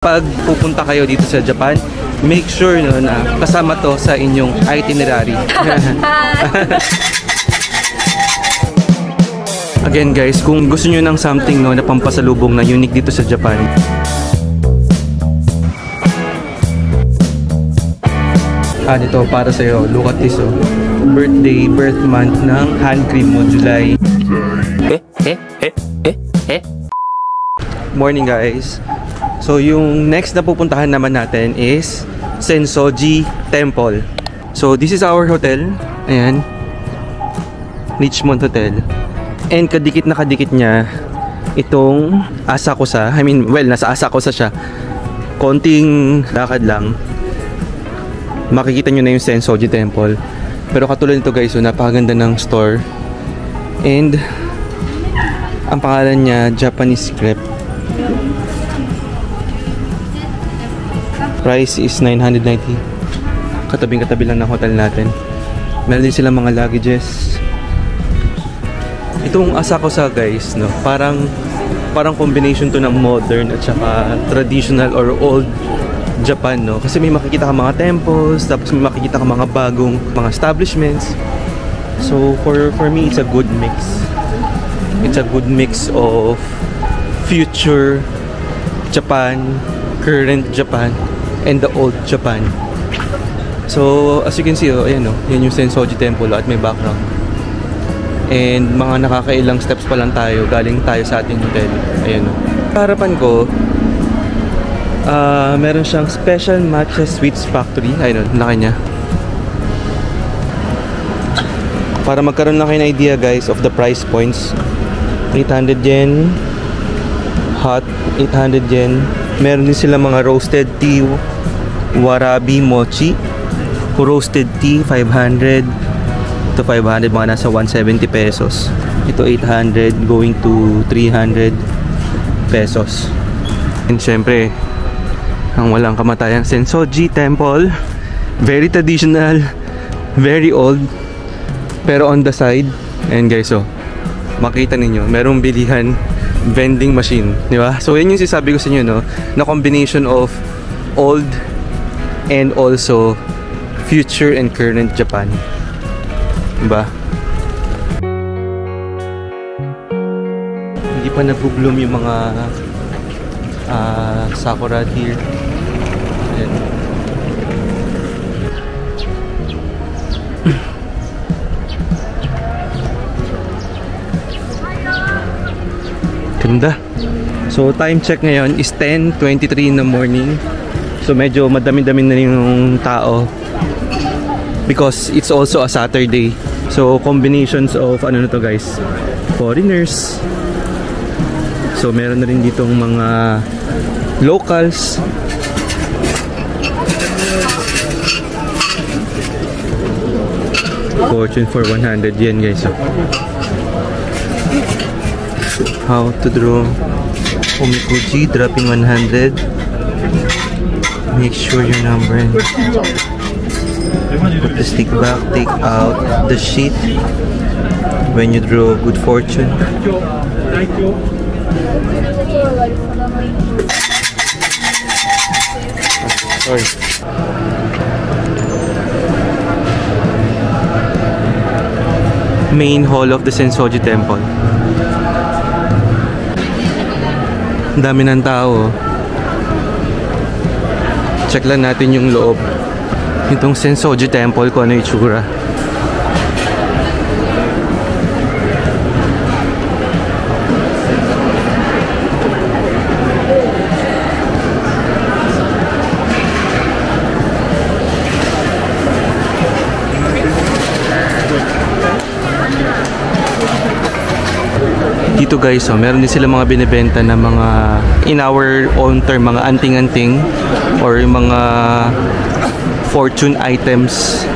Pag pupunta kayo dito sa Japan, make sure no, na kasama to sa inyong itinerary. Again guys, kung gusto nyo ng something no, na pampasalubong na unique dito sa Japan, dito para sa'yo, look at this oh. Birthday, birth month ng hand cream mo, July. Morning guys. So yung next na pupuntahan naman natin is Sensoji Temple. So this is our hotel. Ayan, Richmond Hotel. And kadikit na kadikit niya itong Asakusa. I mean, well, nasa Asakusa siya. Konting lakad lang makikita nyo na yung Sensoji Temple. Pero katulad nito guys, so napakaganda ng store. And ang pangalan niya, Japanese Crepe. Price is 990. Katabing-katabi lang ng hotel natin. Meron din silang mga luggages. Itong Asakusa guys, no, parang combination to ng modern at saka traditional or old Japan, no? Kasi may makikita ka mga temples, tapos may makikita ka mga bagong mga establishments. So for me, it's a good mix. It's a good mix of future Japan, current Japan, and the old Japan. So as you can see, oh, ayan oh, yan yung Sensoji Temple at may background. And mga nakakailang steps pa lang tayo, galing tayo sa ating hotel. Ayan oh. Harapan ko, meron siyang Special Matcha Sweets Factory. Ayun, laki niya. Para magkaroon lang kayo ng idea guys of the price points, 800 yen, hot 800 yen. Meron din sila mga roasted tea, warabi mochi, roasted tea 500 to 500, mga nasa 170 pesos. Ito 800 going to 300 pesos. And syempre, ang walang kamatayang Sensoji Temple, very traditional, very old, pero on the side, and guys, oh, makita ninyo, merong bilihan vending machine, di ba? So yan yung sinasabi ko sa inyo, no, na combination of old and also future and current Japan, di ba? Hindi pa nag-bloom yung mga sakura here. Ayan. Ganda. So time check ngayon is 10:23 in the morning. So medyo madami-dami na yung tao because it's also a Saturday. So combinations of ano na to guys, foreigners. So meron na rin ditong mga locals. Fortune for 100 yen guys. So, how to draw omikuji, dropping 100. Make sure your number. Put the stick back, take out the sheet when you draw good fortune. Sorry. Main hall of the Sensoji Temple. Ang dami ng tao. Check lang natin yung loob. Itong Sensoji Temple kung ano yung itsura. Dito guys, oh, meron din sila mga binibenta na mga in our own term, mga anting-anting or yung mga fortune items.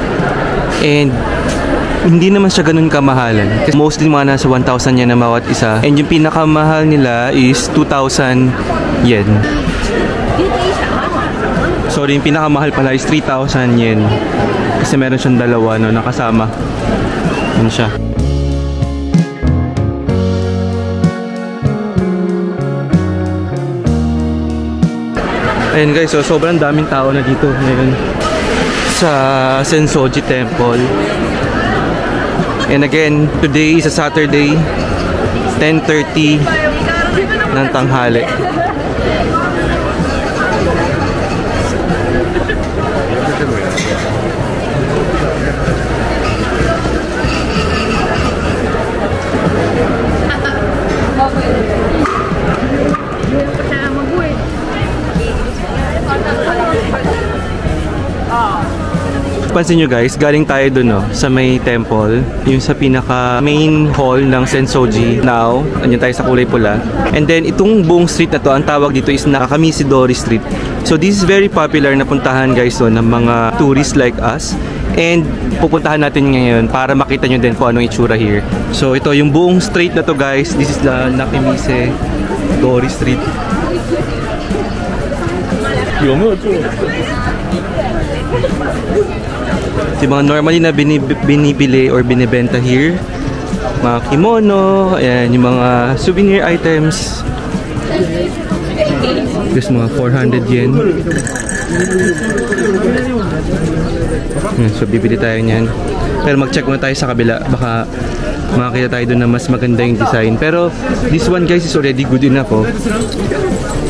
And hindi naman siya ganun kamahalan. Kasi mostly mga nasa 1,000 yen na bawat isa. And yung pinakamahal nila is 2,000 yen. Sorry, yung pinakamahal pala is 3,000 yen. Kasi meron siyang dalawa, no, nakasama. Yun siya. Ayun guys, so sobrang daming tao na dito ngayon sa Sensoji Temple. And again, today is a Saturday, 10:30 ng tanghali. Pansin nyo guys, galing tayo dun sa may temple, yung sa pinaka main hall ng Sensoji. Now, andyan tayo sa kulay pula. And then, itong buong street na to, ang tawag dito is Nakamisidori Street. So, this is very popular na puntahan guys ng mga tourists like us. And pupuntahan natin ngayon para makita nyo din kung anong itsura here. So, ito yung buong street na to guys. This is the Nakamisidori Street. Yung mga normally na binibili or binibenta here, mga kimono, ayan, yung mga souvenir items. Just mga 400 yen. So bibili tayo niyan. Pero mag-check muna tayo sa kabila, baka makakita tayo doon na mas maganda yung design. Pero this one guys is already good enough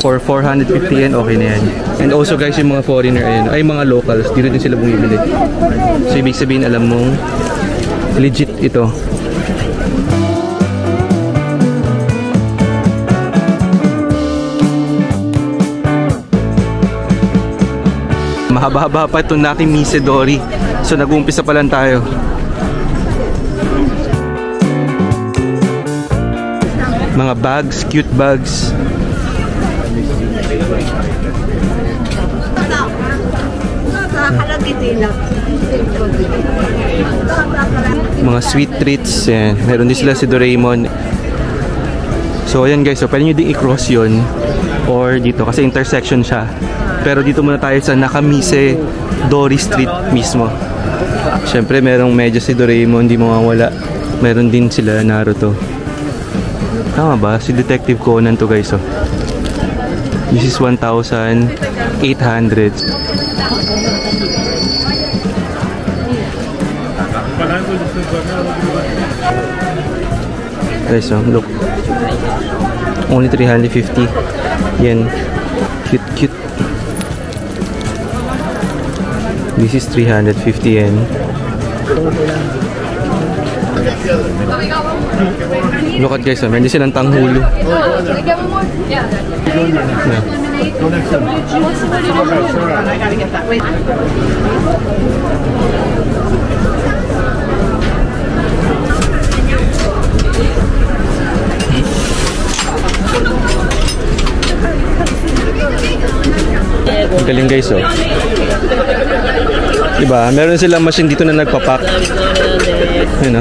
for 450 yen, okay na yan. And also guys, yung mga foreigner ay mga locals, dito din sila bumibili. So ibig sabihin, alam mong legit ito. Mahaba-haba pa itong Nakamisidori. So nag-uumpisa pa lang tayo. Mga bags, cute bags. Mga sweet treats, yan. Meron din sila si Doraemon. So ayan guys, so pwede nyo din i-cross yun or dito kasi intersection siya. Pero dito muna tayo sa Nakamisidori Street mismo. Syempre merong medyas si Doraemon, hindi mawawala. Meron din sila Naruto. Tama ba? Si Detective Conan to guys. This is 1,800. Guys, look. Only 350 yen. Cute, cute. This is 350 yen. Look at guys, meron din silang tanghulo. Yeah. Galing guys, diba? Meron silang machine dito na nagpapak. Ayun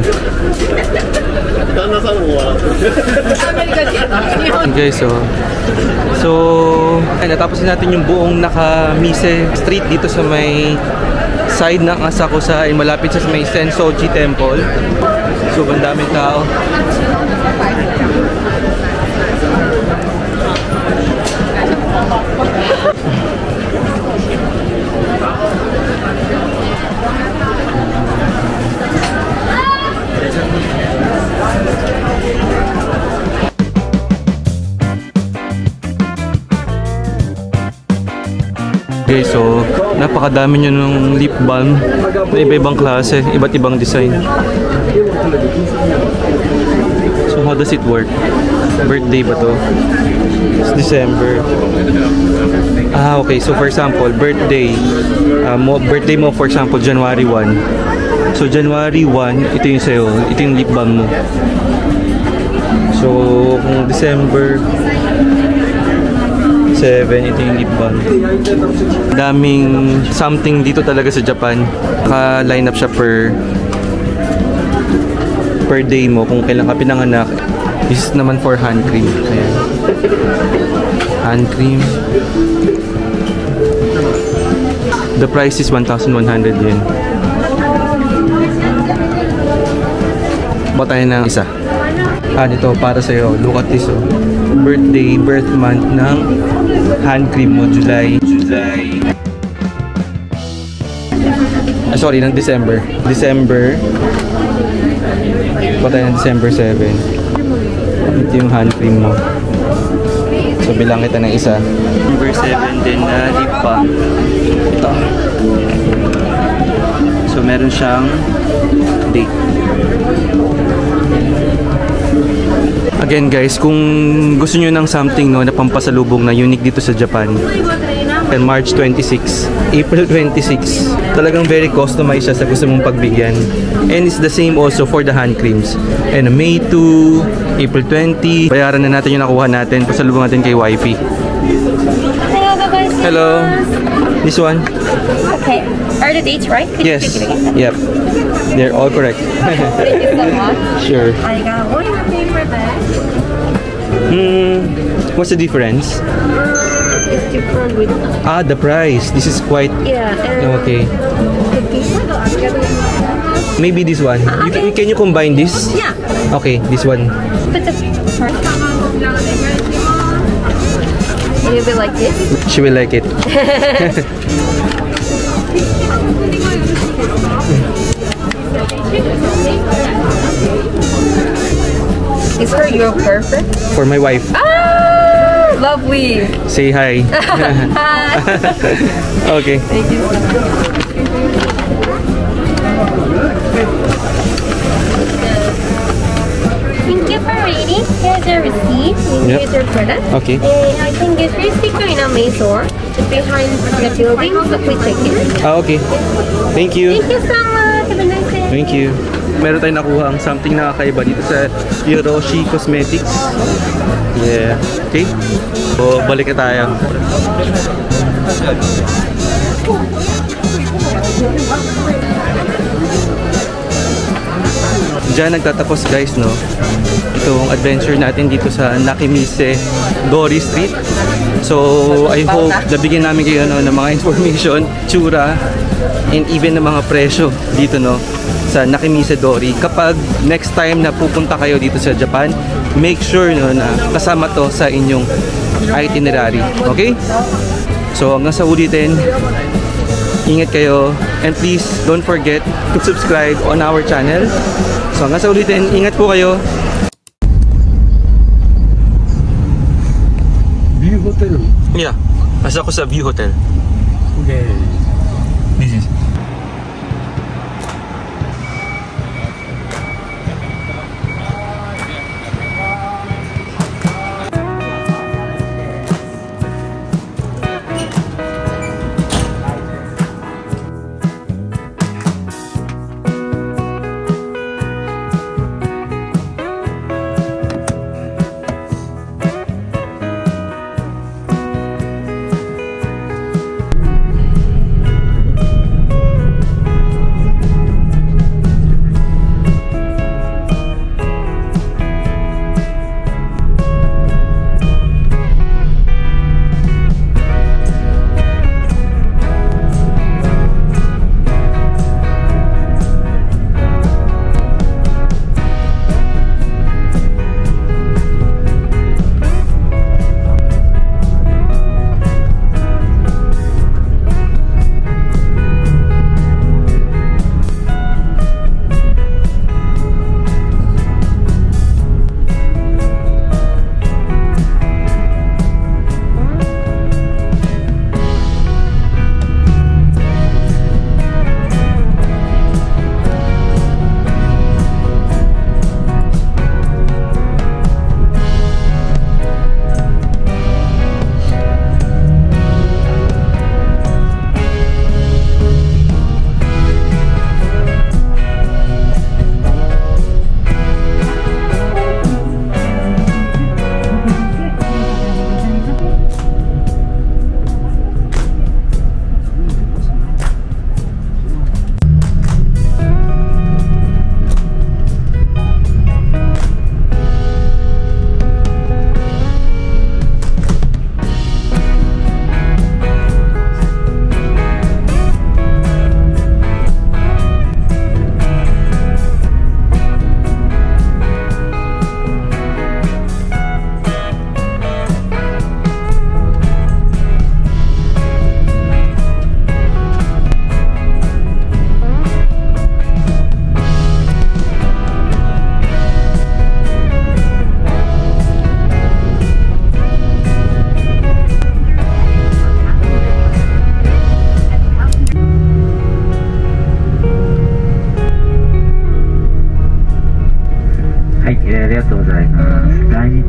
guys, so natapos natin yung buong Nakamise Street dito sa may side ng Asakusa, ay malapit sa may Sensoji Temple. So ang daming tao. Okay, so napakadami nyo ng lip balm na iba-ibang klase, iba't ibang design. So how does it work? Birthday ba to? It's December. Okay, so for example, birthday mo for example January 1. So January 1, ito yung sa'yo, ito yung lip balm mo. So kung December 7, ito yung lip balm. Daming something dito talaga sa Japan. Naka-line up siya per day mo kung kailan ka pinanganak. This is naman for hand cream. Ayan. Hand cream. The price is 1,100 yen. Ba't tayo ng isa? Dito para sa'yo. Look at this, birth month ng hand cream mo, July. Sorry, ng December. Patay ng December 7. Ito yung hand cream mo. So, bilang kita ng isa. December 7 din na lip balm. Ito. So, meron siyang date. Again guys, kung gusto nyo ng something no, na pampasalubong na unique dito sa Japan, and March 26, April 26, talagang very customized siya sa gusto mong pagbigyan. And it's the same also for the hand creams. And May 2, April 20, bayaran na natin yung nakuha natin, pasalubong natin kay wifey. Hello. This one? Okay. Are the dates right? Can Yes. you check it again? Yep. They're all correct. Thank you so much. Sure. I got one paper bag. What's the difference? It's different with The price. This is quite okay. Maybe this one. Can you combine this? Yeah. Okay, this one. But the first will you be like this? She will like it. Is for your perfect? For my wife. Lovely. Say hi. Hi. Okay. Thank you. Thank you for reading. Here's your receipt. Here's your product. Okay. And I can get your sticker in a Mazor. It's behind the building, so please check it. Okay. Thank you. Thank you so much. Have a nice day. Thank you. Meron tayong nakuha ang something nakakaiba dito sa Hiroshi Cosmetics. Yeah. Okay. So, balik na tayo. Diyan nagtatapos guys, no? Itong adventure natin dito sa Nakimise Dori Street. So, I hope nabigyan namin kayo ng mga information, tsura, and even ng mga presyo dito, no? Sa Nakimise Dori. Kapag next time na pupunta kayo dito sa Japan, make sure no, na kasama to sa inyong itinerary. Okay? So, hanggang sa ulitin, ingat kayo. And please, don't forget to subscribe on our channel. So, hanggang sa ulitin, ingat po kayo. View Hotel. Yeah, asa ko sa View Hotel. Okay. This is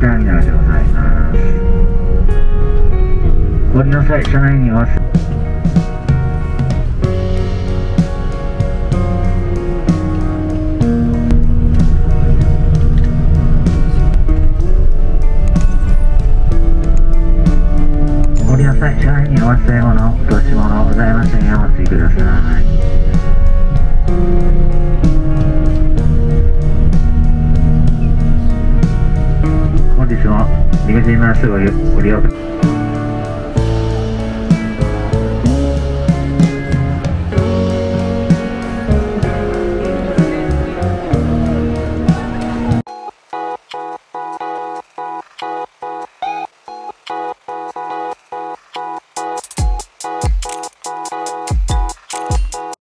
ターミナルでございます。ご利用の際、車内にはご利用の際、車内にお忘れ物、落とし物ございませんようお注意ください。本日もリムジンマンスご利用